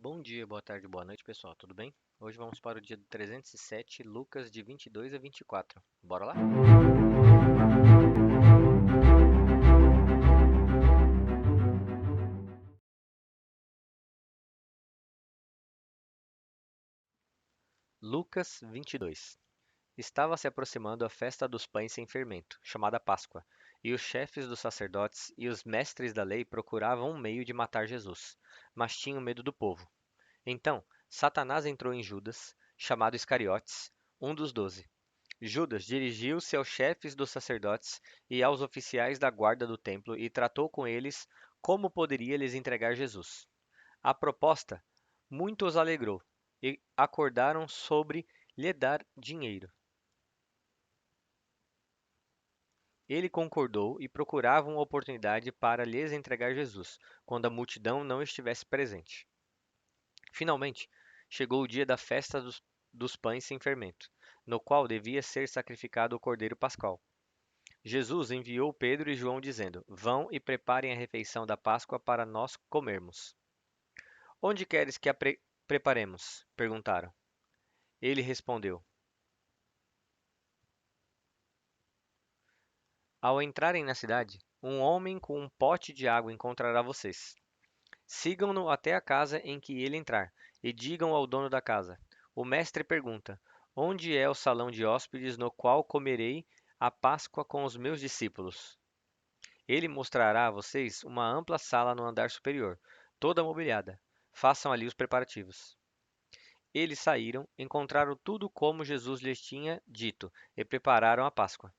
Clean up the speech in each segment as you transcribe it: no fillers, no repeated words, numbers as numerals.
Bom dia, boa tarde, boa noite, pessoal. Tudo bem? Hoje vamos para o dia 307, Lucas de 22 a 24. Bora lá? Lucas 22. Estava se aproximando a festa dos pães sem fermento, chamada Páscoa, e os chefes dos sacerdotes e os mestres da lei procuravam um meio de matar Jesus, mas tinham medo do povo. Então, Satanás entrou em Judas, chamado Iscariotes, um dos 12. Judas dirigiu-se aos chefes dos sacerdotes e aos oficiais da guarda do templo e tratou com eles como poderia lhes entregar Jesus. A proposta muito os alegrou e acordaram sobre lhe dar dinheiro. Ele concordou e procurava uma oportunidade para lhes entregar Jesus, quando a multidão não estivesse presente. Finalmente, chegou o dia da festa dos pães sem fermento, no qual devia ser sacrificado o cordeiro pascal. Jesus enviou Pedro e João, dizendo: Vão e preparem a refeição da Páscoa para nós comermos. Onde queres que a preparemos? Perguntaram. Ele respondeu: Ao entrarem na cidade, um homem com um pote de água encontrará vocês. Sigam-no até a casa em que ele entrar, e digam ao dono da casa: O mestre pergunta: Onde é o salão de hóspedes no qual comerei a Páscoa com os meus discípulos? Ele mostrará a vocês uma ampla sala no andar superior, toda mobiliada. Façam ali os preparativos. Eles saíram, encontraram tudo como Jesus lhes tinha dito e prepararam a Páscoa.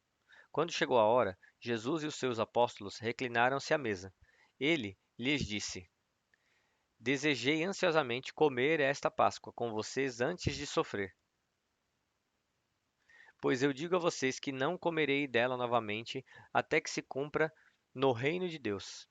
Quando chegou a hora, Jesus e os seus apóstolos reclinaram-se à mesa. Ele lhes disse: Desejei ansiosamente comer esta Páscoa com vocês antes de sofrer. Pois eu digo a vocês que não comerei dela novamente até que se cumpra no reino de Deus.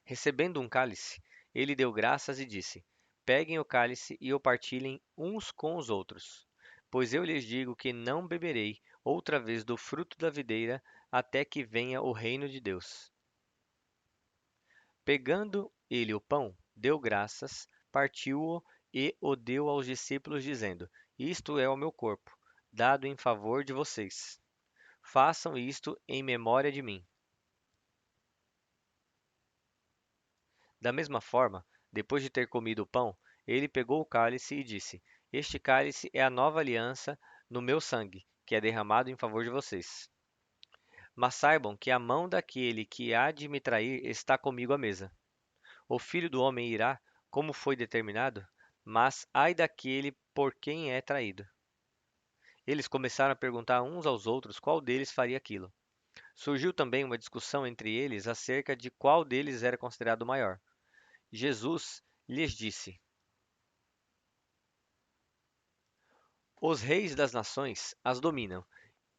Recebendo um cálice, ele deu graças e disse: Peguem o cálice e o partilhem uns com os outros. Pois eu lhes digo que não beberei outra vez do fruto da videira até que venha o reino de Deus. Pegando ele o pão, deu graças, partiu-o e o deu aos discípulos, dizendo: Isto é o meu corpo, dado em favor de vocês. Façam isto em memória de mim. Da mesma forma, depois de ter comido o pão, ele pegou o cálice e disse: Este cálice é a nova aliança no meu sangue, que é derramado em favor de vocês. Mas saibam que a mão daquele que há de me trair está comigo à mesa. O filho do homem irá, como foi determinado, mas ai daquele por quem é traído. Eles começaram a perguntar uns aos outros qual deles faria aquilo. Surgiu também uma discussão entre eles acerca de qual deles era considerado o maior. Jesus lhes disse: Os reis das nações as dominam,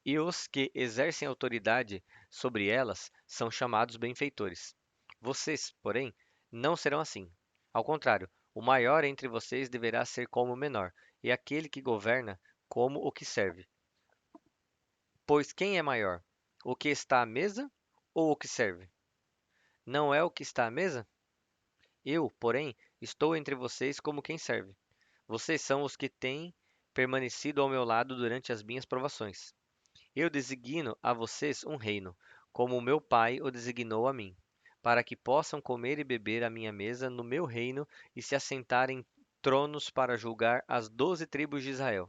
e os que exercem autoridade sobre elas são chamados benfeitores. Vocês, porém, não serão assim. Ao contrário, o maior entre vocês deverá ser como o menor, e aquele que governa como o que serve. Pois quem é maior, o que está à mesa ou o que serve? Não é o que está à mesa? Eu, porém, estou entre vocês como quem serve. Vocês são os que têm permanecido ao meu lado durante as minhas provações. Eu designo a vocês um reino, como o meu Pai o designou a mim, para que possam comer e beber à minha mesa no meu reino e se assentar em tronos para julgar as 12 tribos de Israel.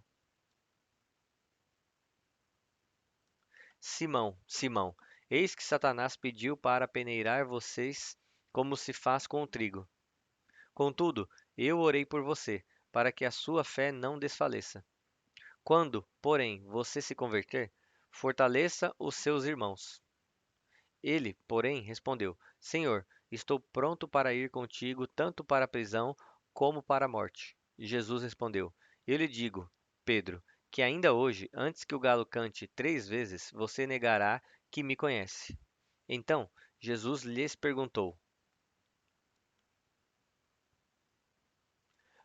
Simão, Simão, eis que Satanás pediu para peneirar vocês como se faz com o trigo. Contudo, eu orei por você, para que a sua fé não desfaleça. Quando, porém, você se converter, fortaleça os seus irmãos. Ele, porém, respondeu: Senhor, estou pronto para ir contigo tanto para a prisão como para a morte. Jesus respondeu: Eu lhe digo, Pedro, que ainda hoje, antes que o galo cante 3 vezes, você negará que me conhece. Então, Jesus lhes perguntou: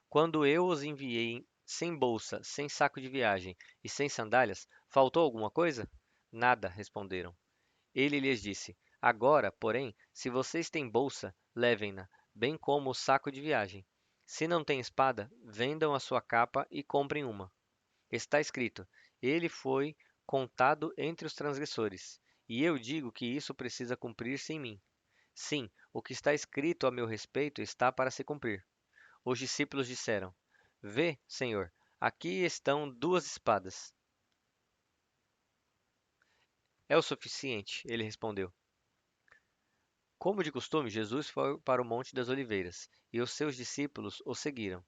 Quando eu os enviei sem bolsa, sem saco de viagem e sem sandálias, faltou alguma coisa? Nada, responderam. Ele lhes disse: Agora, porém, se vocês têm bolsa, levem-na, bem como o saco de viagem. Se não tem espada, vendam a sua capa e comprem uma. Está escrito: Ele foi contado entre os transgressores. E eu digo que isso precisa cumprir-se em mim. Sim, o que está escrito a meu respeito está para se cumprir. Os discípulos disseram: Vê, Senhor, aqui estão duas espadas. É o suficiente, ele respondeu. Como de costume, Jesus foi para o Monte das Oliveiras, e os seus discípulos o seguiram.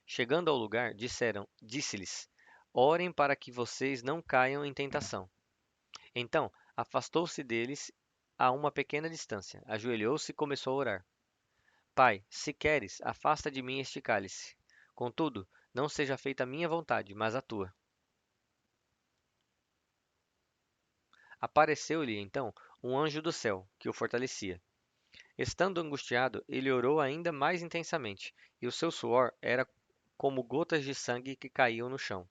Chegando ao lugar, disse-lhes: Orem para que vocês não caiam em tentação. Então, afastou-se deles a uma pequena distância, ajoelhou-se e começou a orar. Pai, se queres, afasta de mim este cálice. Contudo, não seja feita a minha vontade, mas a tua. Apareceu-lhe, então, um anjo do céu, que o fortalecia. Estando angustiado, ele orou ainda mais intensamente, e o seu suor era como gotas de sangue que caíam no chão.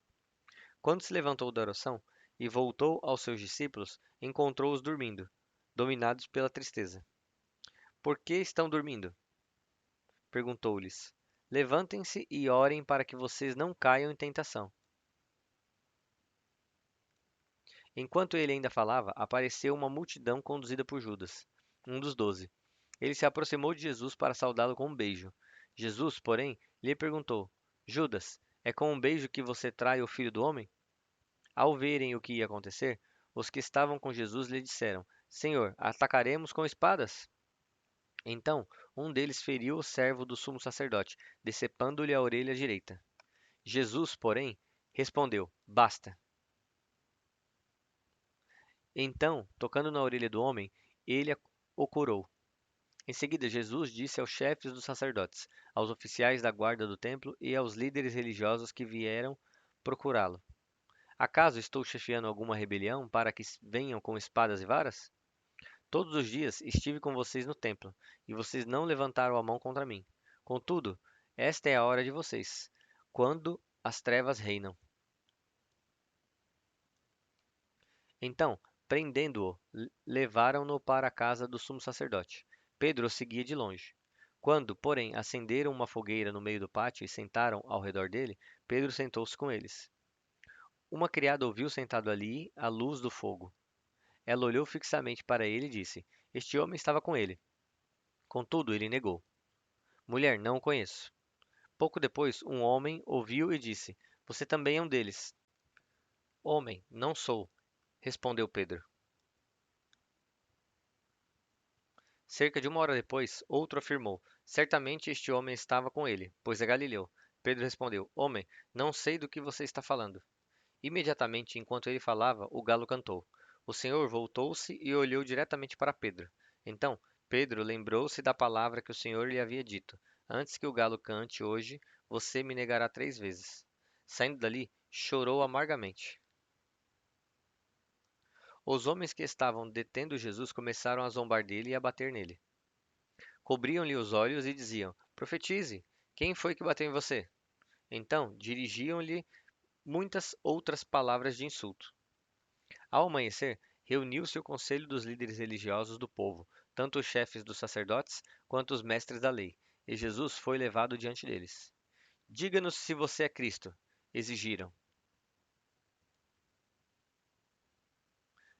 Quando se levantou da oração e voltou aos seus discípulos, encontrou-os dormindo, dominados pela tristeza. Por que estão dormindo? Perguntou-lhes. Levantem-se e orem para que vocês não caiam em tentação. Enquanto ele ainda falava, apareceu uma multidão conduzida por Judas, um dos 12. Ele se aproximou de Jesus para saudá-lo com um beijo. Jesus, porém, lhe perguntou: Judas, é com um beijo que você trai o Filho do Homem? Ao verem o que ia acontecer, os que estavam com Jesus lhe disseram: Senhor, atacaremos com espadas? Então, um deles feriu o servo do sumo sacerdote, decepando-lhe a orelha direita. Jesus, porém, respondeu: Basta. Então, tocando na orelha do homem, ele o curou. Em seguida, Jesus disse aos chefes dos sacerdotes, aos oficiais da guarda do templo e aos líderes religiosos que vieram procurá-lo: Acaso estou chefiando alguma rebelião para que venham com espadas e varas? Todos os dias estive com vocês no templo, e vocês não levantaram a mão contra mim. Contudo, esta é a hora de vocês, quando as trevas reinam. Então, prendendo-o, levaram-no para a casa do sumo sacerdote. Pedro o seguia de longe. Quando, porém, acenderam uma fogueira no meio do pátio e sentaram ao redor dele, Pedro sentou-se com eles. Uma criada ouviu sentado ali à luz do fogo. Ela olhou fixamente para ele e disse: Este homem estava com ele. Contudo, ele negou. Mulher, não o conheço. Pouco depois, um homem ouviu e disse: Você também é um deles. Homem, não sou, respondeu Pedro. Cerca de uma hora depois, outro afirmou: Certamente este homem estava com ele, pois é galileu. Pedro respondeu: Homem, não sei do que você está falando. Imediatamente, enquanto ele falava, o galo cantou. O Senhor voltou-se e olhou diretamente para Pedro. Então, Pedro lembrou-se da palavra que o Senhor lhe havia dito: Antes que o galo cante hoje, você me negará 3 vezes. Saindo dali, chorou amargamente. Os homens que estavam detendo Jesus começaram a zombar dele e a bater nele. Cobriam-lhe os olhos e diziam: Profetize, quem foi que bateu em você? Então dirigiam-lhe muitas outras palavras de insulto. Ao amanhecer, reuniu-se o conselho dos líderes religiosos do povo, tanto os chefes dos sacerdotes quanto os mestres da lei, e Jesus foi levado diante deles. Diga-nos se você é Cristo, exigiram.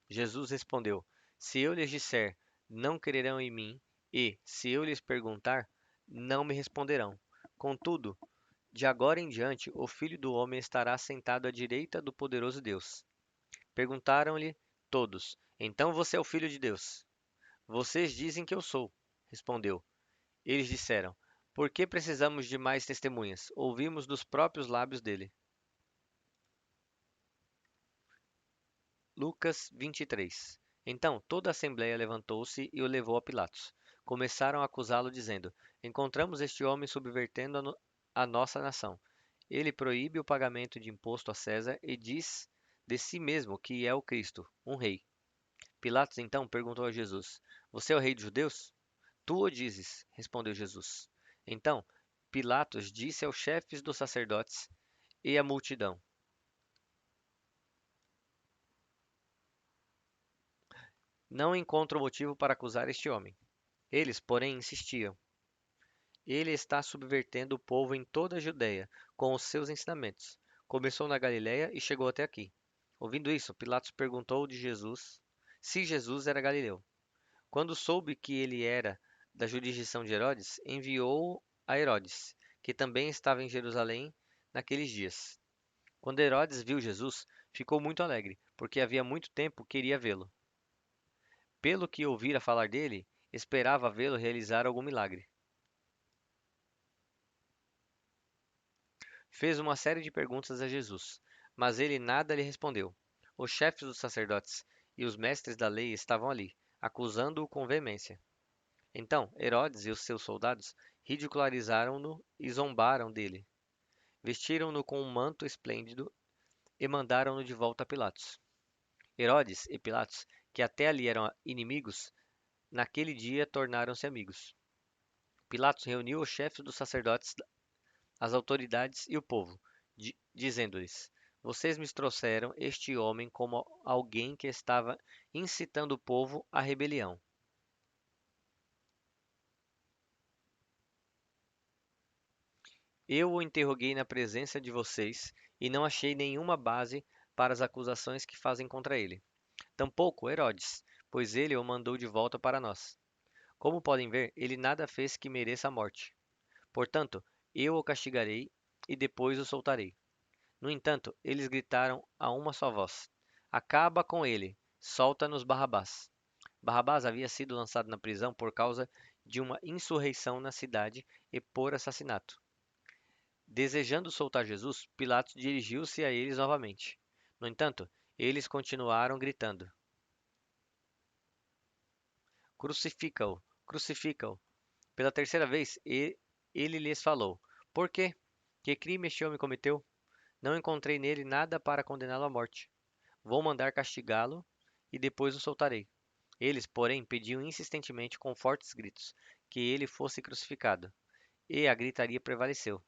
Jesus respondeu: Se eu lhes disser, não crerão em mim, e, se eu lhes perguntar, não me responderão. Contudo, de agora em diante, o Filho do Homem estará sentado à direita do poderoso Deus. Perguntaram-lhe todos: Então você é o Filho de Deus? Vocês dizem que eu sou, respondeu. Eles disseram: Por que precisamos de mais testemunhas? Ouvimos dos próprios lábios dele. Lucas 23. Então toda a assembleia levantou-se e o levou a Pilatos. Começaram a acusá-lo, dizendo: Encontramos este homem subvertendo a nossa nação. Ele proíbe o pagamento de imposto a César e diz de si mesmo que é o Cristo, um rei. Pilatos então perguntou a Jesus: Você é o rei dos judeus? Tu o dizes, respondeu Jesus. Então Pilatos disse aos chefes dos sacerdotes e à multidão: Não encontro motivo para acusar este homem. Eles, porém, insistiam: Ele está subvertendo o povo em toda a Judéia com os seus ensinamentos. Começou na Galiléia e chegou até aqui. Ouvindo isso, Pilatos perguntou de Jesus se Jesus era galileu. Quando soube que ele era da jurisdição de Herodes, enviou a Herodes, que também estava em Jerusalém naqueles dias. Quando Herodes viu Jesus, ficou muito alegre, porque havia muito tempo queria vê-lo. Pelo que ouvira falar dele, esperava vê-lo realizar algum milagre. Fez uma série de perguntas a Jesus, mas ele nada lhe respondeu. Os chefes dos sacerdotes e os mestres da lei estavam ali, acusando-o com veemência. Então Herodes e os seus soldados ridicularizaram-no e zombaram dele. Vestiram-no com um manto esplêndido e mandaram-no de volta a Pilatos. Herodes e Pilatos, que até ali eram inimigos, naquele dia tornaram-se amigos. Pilatos reuniu os chefes dos sacerdotes, as autoridades e o povo, dizendo-lhes: Vocês me trouxeram este homem como alguém que estava incitando o povo à rebelião. Eu o interroguei na presença de vocês e não achei nenhuma base para as acusações que fazem contra ele. Tampouco Herodes, pois ele o mandou de volta para nós. Como podem ver, ele nada fez que mereça a morte. Portanto, eu o castigarei e depois o soltarei. No entanto, eles gritaram a uma só voz: Acaba com ele! Solta-nos Barrabás! Barrabás havia sido lançado na prisão por causa de uma insurreição na cidade e por assassinato. Desejando soltar Jesus, Pilatos dirigiu-se a eles novamente. No entanto, eles continuaram gritando: Crucifica-o! Crucifica-o! Pela terceira vez, ele lhes falou: Por quê? Que crime este homem cometeu? Não encontrei nele nada para condená-lo à morte. Vou mandar castigá-lo e depois o soltarei. Eles, porém, pediam insistentemente com fortes gritos que ele fosse crucificado, e a gritaria prevaleceu.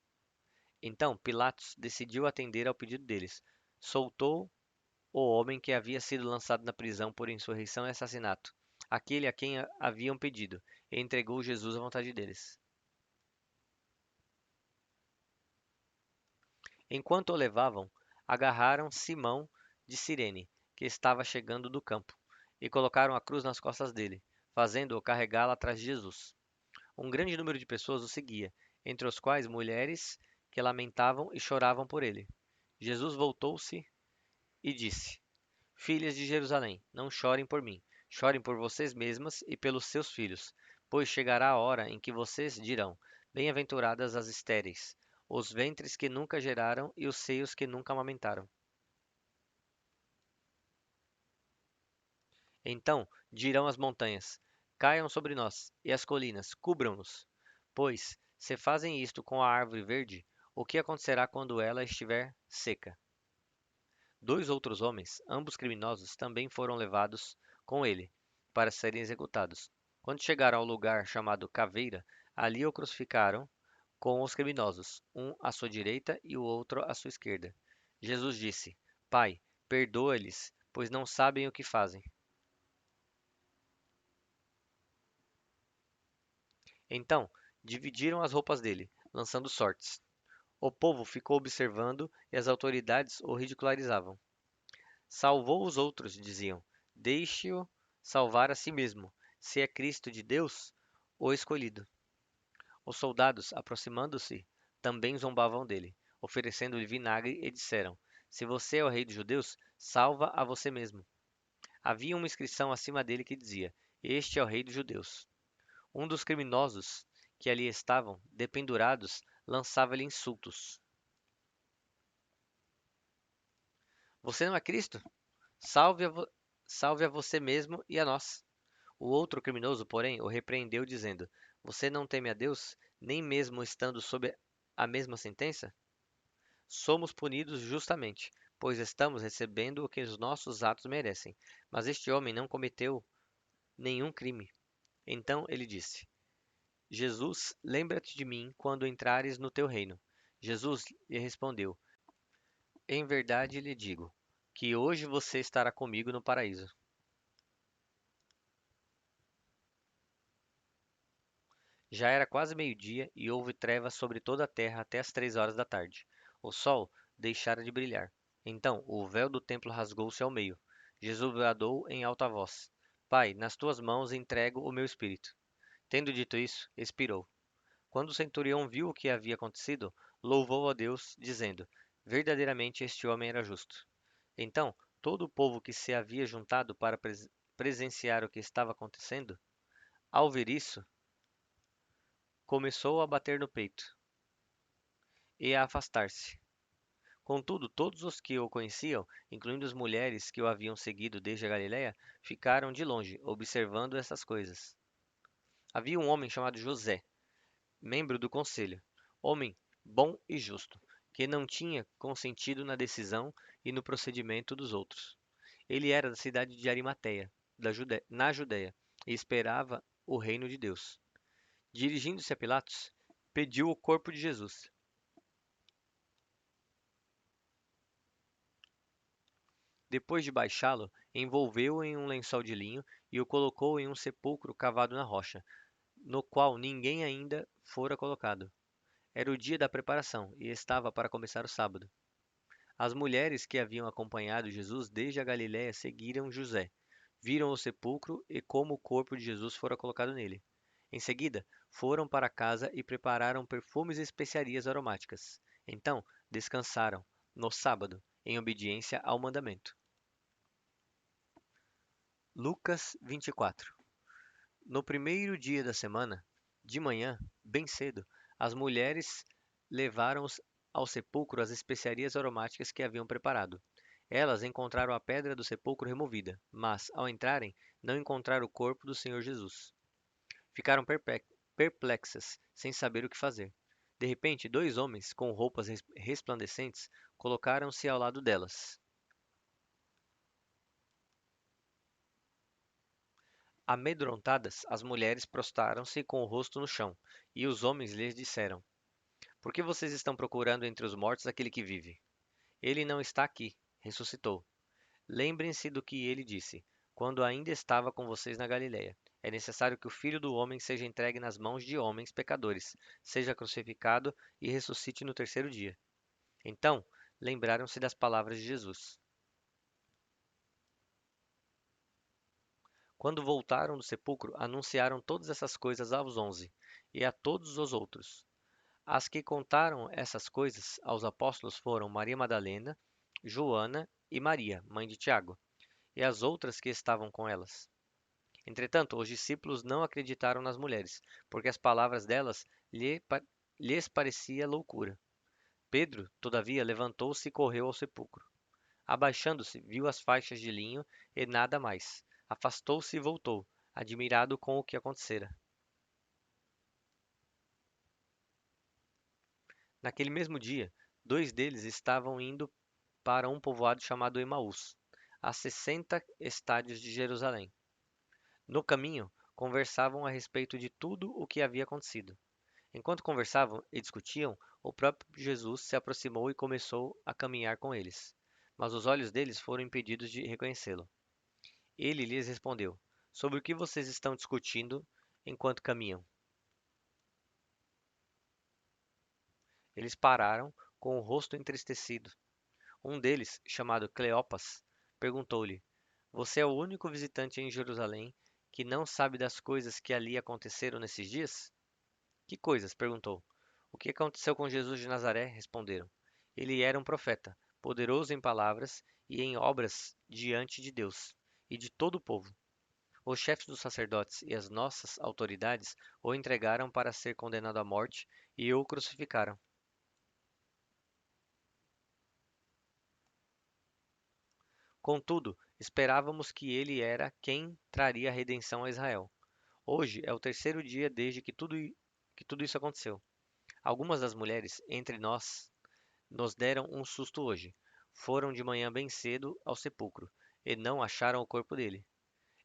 Então Pilatos decidiu atender ao pedido deles. Soltou o homem que havia sido lançado na prisão por insurreição e assassinato, aquele a quem haviam pedido, e entregou Jesus à vontade deles. Enquanto o levavam, agarraram Simão de Cirene, que estava chegando do campo, e colocaram a cruz nas costas dele, fazendo-o carregá-la atrás de Jesus. Um grande número de pessoas o seguia, entre os quais mulheres que lamentavam e choravam por ele. Jesus voltou-se e disse: Filhas de Jerusalém, não chorem por mim, chorem por vocês mesmas e pelos seus filhos, pois chegará a hora em que vocês dirão: Bem-aventuradas as estéreis, os ventres que nunca geraram e os seios que nunca amamentaram. Então dirão as montanhas: Caiam sobre nós, e as colinas: Cubram-nos. Pois, se fazem isto com a árvore verde, o que acontecerá quando ela estiver seca? Dois outros homens, ambos criminosos, também foram levados com ele para serem executados. Quando chegaram ao lugar chamado Caveira, ali o crucificaram com os criminosos, um à sua direita e o outro à sua esquerda. Jesus disse: Pai, perdoa-lhes, pois não sabem o que fazem. Então, dividiram as roupas dele, lançando sortes. O povo ficou observando e as autoridades o ridicularizavam. Salvou os outros, diziam. Deixe-o salvar a si mesmo, se é Cristo de Deus, o escolhido. Os soldados, aproximando-se, também zombavam dele, oferecendo-lhe vinagre e disseram: Se você é o rei dos judeus, salva a você mesmo. Havia uma inscrição acima dele que dizia: Este é o rei dos judeus. Um dos criminosos que ali estavam, dependurados, lançava-lhe insultos. Você não é Cristo? Salve a, vo- Salve a você mesmo e a nós. O outro criminoso, porém, o repreendeu, dizendo: Você não teme a Deus, nem mesmo estando sob a mesma sentença? Somos punidos justamente, pois estamos recebendo o que os nossos atos merecem. Mas este homem não cometeu nenhum crime. Então ele disse: Jesus, lembra-te de mim quando entrares no teu reino. Jesus lhe respondeu: Em verdade lhe digo que hoje você estará comigo no paraíso. Já era quase meio-dia e houve trevas sobre toda a terra até as 3 horas da tarde. O sol deixara de brilhar. Então o véu do templo rasgou-se ao meio. Jesus bradou em alta voz: Pai, nas tuas mãos entrego o meu espírito. Tendo dito isso, expirou. Quando o centurião viu o que havia acontecido, louvou a Deus, dizendo: Verdadeiramente este homem era justo. Então, todo o povo que se havia juntado para presenciar o que estava acontecendo, ao ver isso, começou a bater no peito e a afastar-se. Contudo, todos os que o conheciam, incluindo as mulheres que o haviam seguido desde a Galiléia, ficaram de longe, observando essas coisas. Havia um homem chamado José, membro do conselho, homem bom e justo, que não tinha consentido na decisão e no procedimento dos outros. Ele era da cidade de Arimateia, na Judéia, e esperava o reino de Deus. Dirigindo-se a Pilatos, pediu o corpo de Jesus. Depois de baixá-lo, envolveu-o em um lençol de linho e o colocou em um sepulcro cavado na rocha, no qual ninguém ainda fora colocado. Era o dia da preparação e estava para começar o sábado. As mulheres que haviam acompanhado Jesus desde a Galiléia seguiram José, viram o sepulcro e como o corpo de Jesus fora colocado nele. Em seguida, foram para casa e prepararam perfumes e especiarias aromáticas. Então, descansaram, no sábado, em obediência ao mandamento. Lucas 24. No primeiro dia da semana, de manhã, bem cedo, as mulheres levaram ao sepulcro as especiarias aromáticas que haviam preparado. Elas encontraram a pedra do sepulcro removida, mas, ao entrarem, não encontraram o corpo do Senhor Jesus. Ficaram perplexas, sem saber o que fazer. De repente, dois homens, com roupas resplandecentes, colocaram-se ao lado delas. Amedrontadas, as mulheres prostraram-se com o rosto no chão, e os homens lhes disseram: Por que vocês estão procurando entre os mortos aquele que vive? Ele não está aqui, ressuscitou. Lembrem-se do que ele disse, quando ainda estava com vocês na Galiléia. É necessário que o Filho do Homem seja entregue nas mãos de homens pecadores, seja crucificado e ressuscite no terceiro dia. Então, lembraram-se das palavras de Jesus. Quando voltaram do sepulcro, anunciaram todas essas coisas aos 11 e a todos os outros. As que contaram essas coisas aos apóstolos foram Maria Madalena, Joana e Maria, mãe de Tiago, e as outras que estavam com elas. Entretanto, os discípulos não acreditaram nas mulheres, porque as palavras delas lhes parecia loucura. Pedro, todavia, levantou-se e correu ao sepulcro. Abaixando-se, viu as faixas de linho e nada mais. Afastou-se e voltou, admirado com o que acontecera. Naquele mesmo dia, dois deles estavam indo para um povoado chamado Emaús, a 60 estádios de Jerusalém. No caminho, conversavam a respeito de tudo o que havia acontecido. Enquanto conversavam e discutiam, o próprio Jesus se aproximou e começou a caminhar com eles. Mas os olhos deles foram impedidos de reconhecê-lo. Ele lhes respondeu: Sobre o que vocês estão discutindo enquanto caminham? Eles pararam, com o rosto entristecido. Um deles, chamado Cleopas, perguntou-lhe: Você é o único visitante em Jerusalém que não sabe das coisas que ali aconteceram nesses dias? Que coisas? Perguntou. O que aconteceu com Jesus de Nazaré? Responderam. Ele era um profeta, poderoso em palavras e em obras diante de Deus e de todo o povo. Os chefes dos sacerdotes e as nossas autoridades o entregaram para ser condenado à morte e o crucificaram. Contudo, esperávamos que ele era quem traria a redenção a Israel. Hoje é o terceiro dia desde que tudo isso aconteceu. Algumas das mulheres entre nós nos deram um susto hoje. Foram de manhã bem cedo ao sepulcro e não acharam o corpo dele.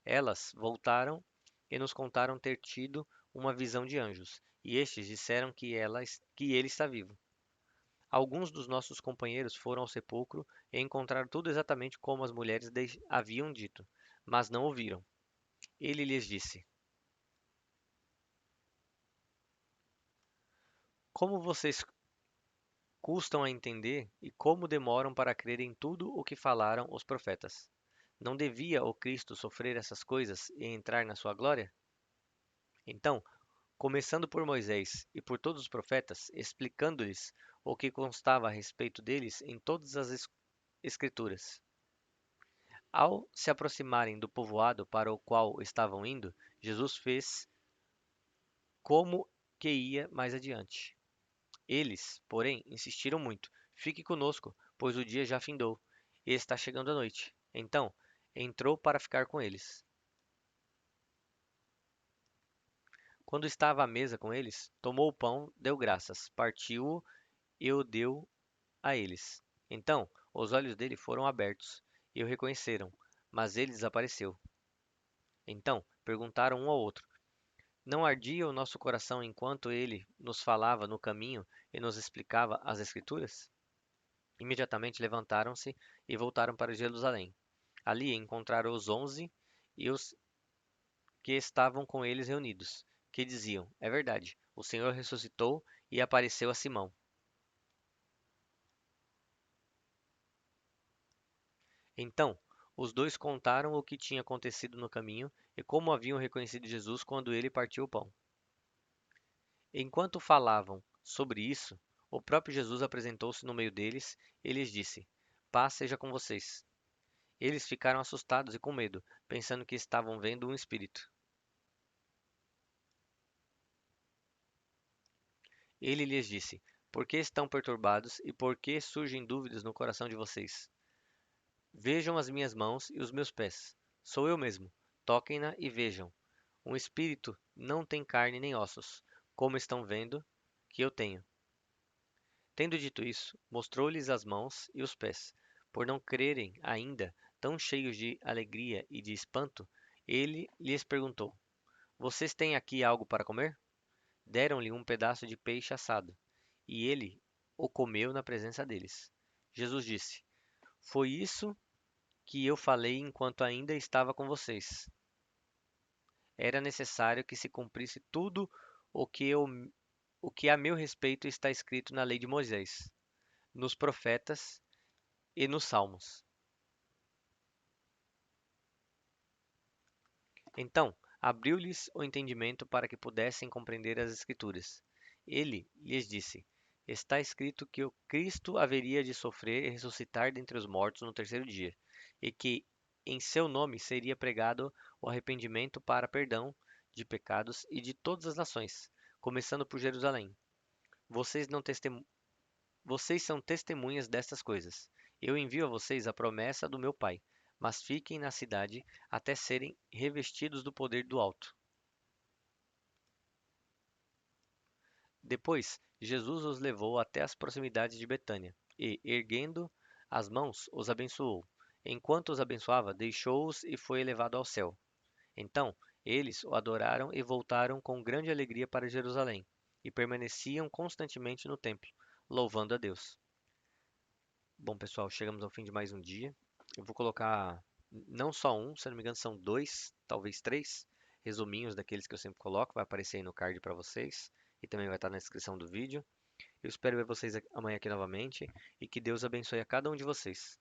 Elas voltaram e nos contaram ter tido uma visão de anjos, e estes disseram que ele está vivo. Alguns dos nossos companheiros foram ao sepulcro e encontraram tudo exatamente como as mulheres haviam dito, mas não o viram. Ele lhes disse: Como vocês custam a entender e como demoram para crer em tudo o que falaram os profetas? Não devia o Cristo sofrer essas coisas e entrar na sua glória? Então, começando por Moisés e por todos os profetas, explicando-lhes o que constava a respeito deles em todas as Escrituras. Ao se aproximarem do povoado para o qual estavam indo, Jesus fez como que ia mais adiante. Eles, porém, insistiram muito: Fique conosco, pois o dia já findou e está chegando a noite. Então, entrou para ficar com eles. Quando estava à mesa com eles, tomou o pão, deu graças, partiu-o e o deu a eles. Então, os olhos dele foram abertos e o reconheceram, mas ele desapareceu. Então, perguntaram um ao outro: Não ardia o nosso coração enquanto ele nos falava no caminho e nos explicava as Escrituras? Imediatamente levantaram-se e voltaram para Jerusalém. Ali encontraram os 11 e os que estavam com eles reunidos, que diziam: É verdade, o Senhor ressuscitou e apareceu a Simão. Então, os dois contaram o que tinha acontecido no caminho e como haviam reconhecido Jesus quando ele partiu o pão. Enquanto falavam sobre isso, o próprio Jesus apresentou-se no meio deles e lhes disse: Paz seja com vocês. Eles ficaram assustados e com medo, pensando que estavam vendo um espírito. Ele lhes disse: Por que estão perturbados e por que surgem dúvidas no coração de vocês? Vejam as minhas mãos e os meus pés. Sou eu mesmo. Toquem-na e vejam. Um espírito não tem carne nem ossos, como estão vendo que eu tenho. Tendo dito isso, mostrou-lhes as mãos e os pés. Por não crerem ainda, tão cheios de alegria e de espanto, ele lhes perguntou: Vocês têm aqui algo para comer? Deram-lhe um pedaço de peixe assado, e ele o comeu na presença deles. Jesus disse: Foi isso que eu falei enquanto ainda estava com vocês. Era necessário que se cumprisse tudo o que, eu, o que a meu respeito está escrito na lei de Moisés, nos profetas e nos salmos. Então, abriu-lhes o entendimento para que pudessem compreender as Escrituras. Ele lhes disse: Está escrito que o Cristo haveria de sofrer e ressuscitar dentre os mortos no terceiro dia, e que em seu nome seria pregado o arrependimento para perdão de pecados e de todas as nações, começando por Jerusalém. Vocês não testem- Vocês são testemunhas destas coisas. Eu envio a vocês a promessa do meu Pai, mas fiquem na cidade até serem revestidos do poder do alto. Depois, Jesus os levou até as proximidades de Betânia e, erguendo as mãos, os abençoou. Enquanto os abençoava, deixou-os e foi elevado ao céu. Então, eles o adoraram e voltaram com grande alegria para Jerusalém, e permaneciam constantemente no templo, louvando a Deus. Bom, pessoal, chegamos ao fim de mais um dia. Eu vou colocar não só um, se eu não me engano, são dois, talvez três resuminhos daqueles que eu sempre coloco. Vai aparecer aí no card para vocês e também vai estar na descrição do vídeo. Eu espero ver vocês amanhã aqui novamente e que Deus abençoe a cada um de vocês.